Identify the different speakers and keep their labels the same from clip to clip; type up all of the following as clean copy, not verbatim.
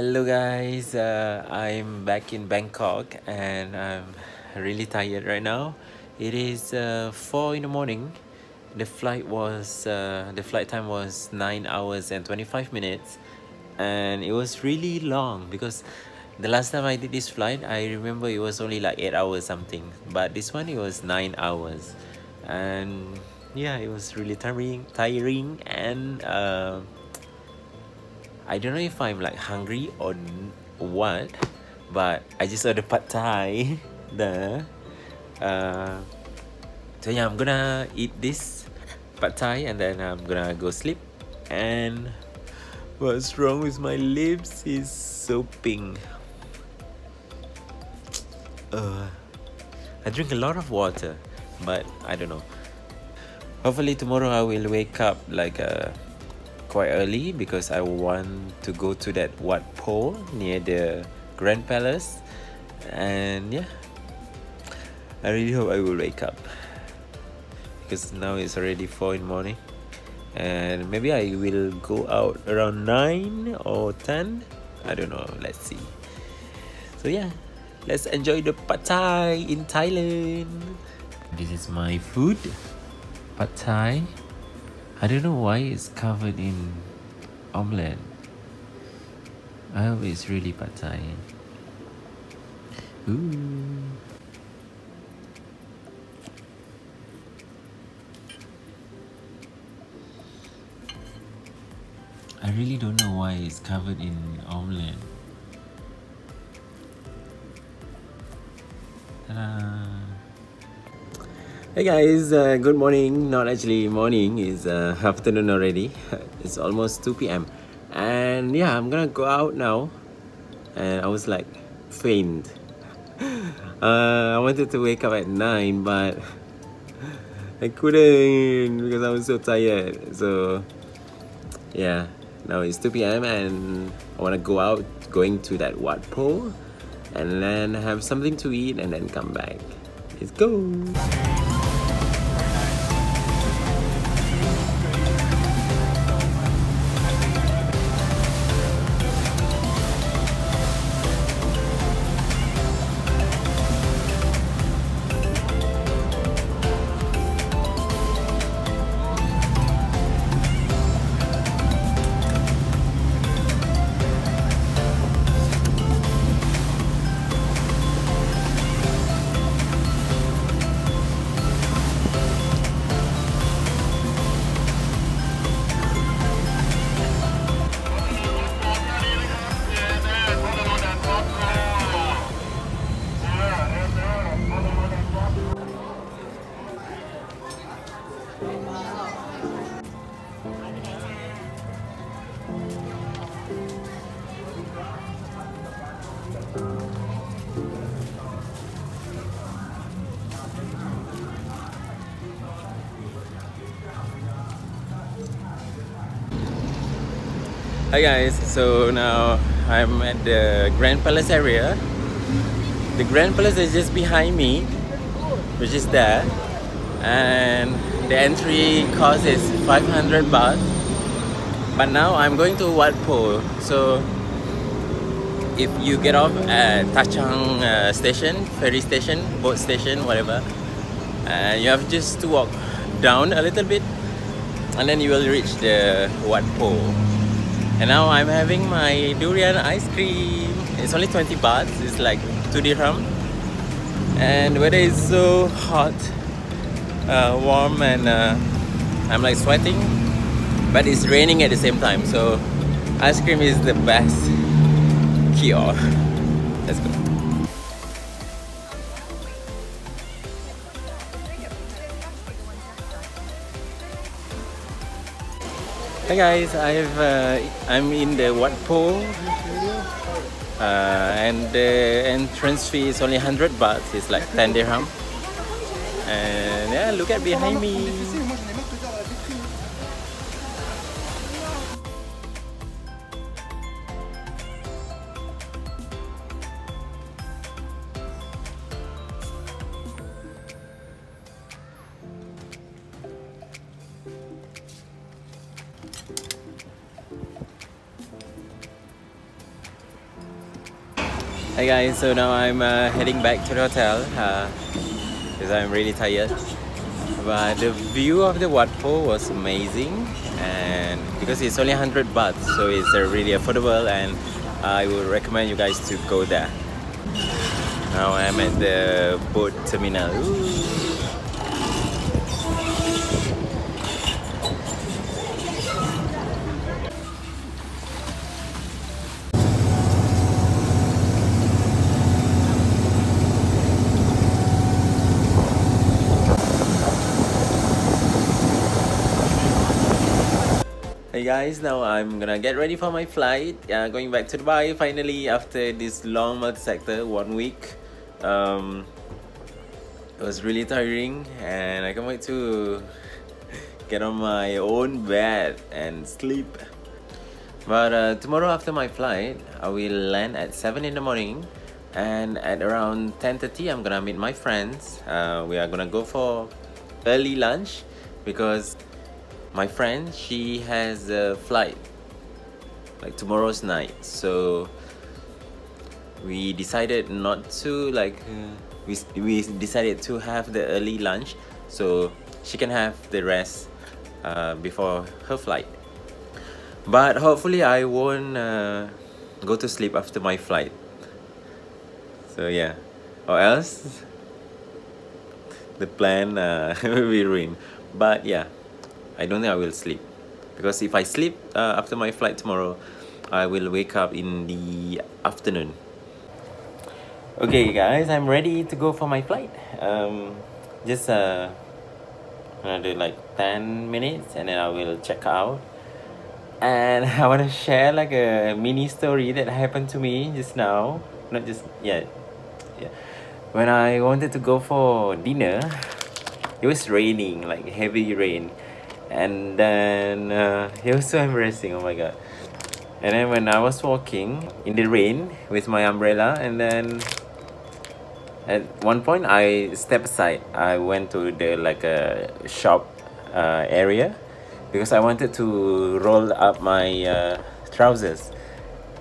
Speaker 1: Hello guys, I'm back in Bangkok and I'm really tired right now. It is 4 in the morning. The flight time was 9 hours and 25 minutes, and it was really long because the last time I did this flight, I remember it was only like 8 hours something, but this one it was 9 hours, and yeah, it was really tiring and I don't know if I'm like hungry or what, but I just ordered pad thai there. So yeah, I'm gonna eat this pad thai and then I'm gonna go sleep. And what's wrong with my lips is so pink. I drink a lot of water, but I don't know. Hopefully tomorrow I will wake up like quite early because I want to go to that Wat Pho near the Grand Palace, and yeah, I really hope I will wake up because now it's already 4 in the morning, and maybe I will go out around 9 or 10. I don't know, let's see. So yeah, let's enjoy the pad thai in Thailand. This is my food, pad thai. I don't know why it's covered in omelette. I hope it's really pad thai. Ooh. I really don't know why it's covered in omelette. Ta-da! Hey guys, good morning. Not actually morning, it's afternoon already. It's almost 2 p.m. And yeah, I'm gonna go out now. And I was like faint. I wanted to wake up at 9, but I couldn't because I was so tired. So yeah, now it's 2 p.m. and I wanna go out, going to that Wat Pho, and then have something to eat and then come back. Let's go! Hi guys, so now I'm at the Grand Palace area. The Grand Palace is just behind me, which is there, and the entry cost is 500 baht. But now I'm going to Wat Pho, so if you get off at Tachang station, ferry station, boat station, whatever, you have just to walk down a little bit and then you will reach the Wat Pho. And now I'm having my durian ice cream. It's only 20 baht, it's like 2 dirham. And the weather is so hot, warm, and I'm like sweating, but it's raining at the same time, so ice cream is the best cure. Let's go. Hey guys, I'm in the Wat Pho, and the entrance fee is only 100 baht. It's like 10 dirham. And yeah, look at behind me. Hey guys, so now I'm heading back to the hotel because I'm really tired. But the view of the Wat Pho was amazing, and because it's only 100 baht, so it's really affordable, and I would recommend you guys to go there. Now I'm at the boat terminal. Ooh. Hey guys, now I'm gonna get ready for my flight. Going back to Dubai finally after this long multi-sector 1 week. It was really tiring, and I can't wait to get on my own bed and sleep. But tomorrow after my flight, I will land at 7 in the morning, and at around 10:30 I'm gonna meet my friends. We are gonna go for early lunch because my friend, she has a flight like tomorrow's night, so we decided not to we decided to have the early lunch so she can have the rest before her flight. But hopefully I won't go to sleep after my flight, so yeah, or else the plan will be ruined. But yeah, I don't think I will sleep, because if I sleep after my flight tomorrow, I will wake up in the afternoon. Okay guys, I'm ready to go for my flight. Just another like 10 minutes and then I will check out. And I want to share like a mini story that happened to me just now. Not just yet. Yeah. When I wanted to go for dinner, it was raining, like heavy rain. And then it was so embarrassing, oh my god. And then when I was walking in the rain with my umbrella, and then at one point I stepped aside. I went to the like a shop area because I wanted to roll up my trousers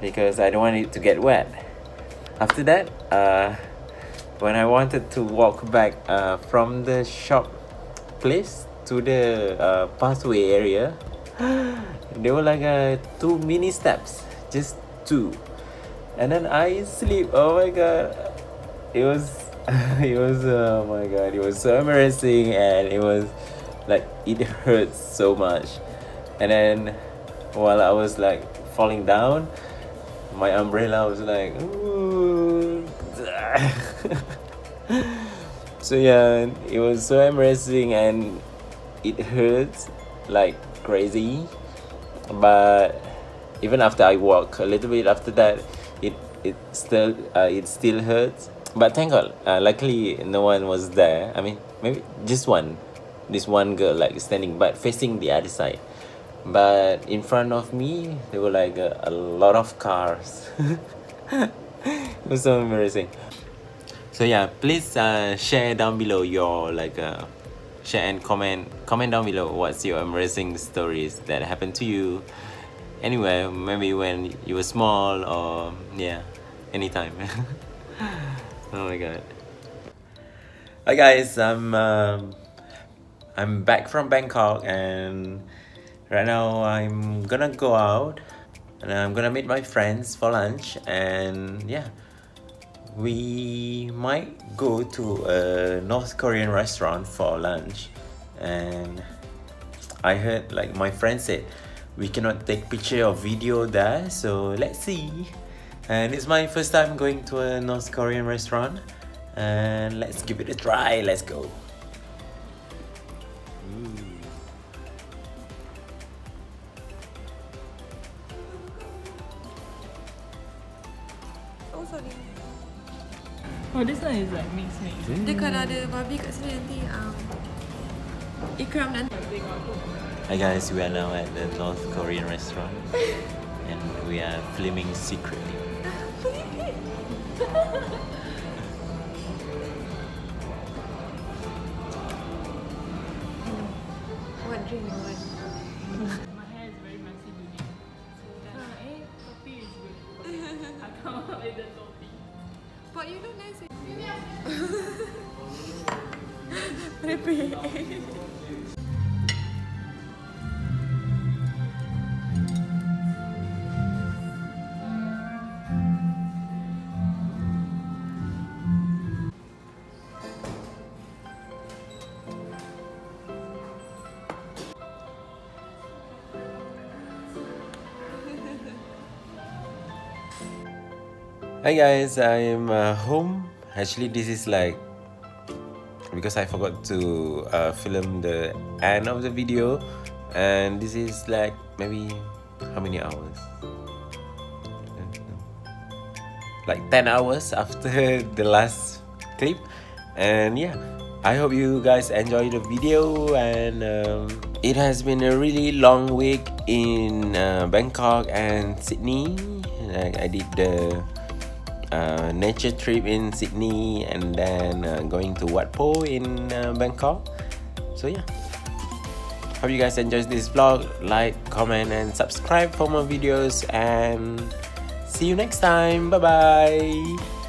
Speaker 1: because I don't want it to get wet. After that, when I wanted to walk back from the shop place to the pathway area, there were like 2 mini steps, just 2, and then I sleep. Oh my god, it was it was oh my god, it was so embarrassing, and it was like it hurts so much. And then while I was like falling down, my umbrella was like ooh. So yeah, it was so embarrassing and it hurts like crazy. But even after I walk a little bit after that, it still hurts. But thank God, luckily no one was there. I mean, maybe just this one girl like standing but facing the other side. But in front of me there were like a lot of cars. It was so embarrassing. So yeah, please share down below your share and comment down below what's your embarrassing stories that happened to you anywhere, maybe when you were small, or yeah, anytime. Oh my god. Hi guys, I'm back from Bangkok, and right now I'm gonna go out and I'm gonna meet my friends for lunch, and yeah, we might go to a North Korean restaurant for lunch. And I heard like my friend said we cannot take picture or video there, so let's see. And it's my first time going to a North Korean restaurant, and let's give it a try. Let's go.
Speaker 2: Oh sorry.
Speaker 3: Oh, this one is like mixed.
Speaker 2: Dia kalau ada babi kat sini nanti Ikram nanti.
Speaker 1: Hi guys, we are now at the North Korean restaurant and we are filming secretly.
Speaker 2: What drink you want?
Speaker 3: My hair is very messy today. Coffee is good. I come up with the coffee.
Speaker 2: But you look nice. Merepek.
Speaker 1: Hi guys, I'm home. Actually, this is like because I forgot to film the end of the video, and this is like maybe how many hours? Like 10 hours after the last clip, and yeah, I hope you guys enjoy the video. And it has been a really long week in Bangkok and Sydney. I did the nature trip in Sydney, and then going to Wat Pho in Bangkok. So yeah, hope you guys enjoyed this vlog. Like, comment and subscribe for more videos, and see you next time. Bye bye.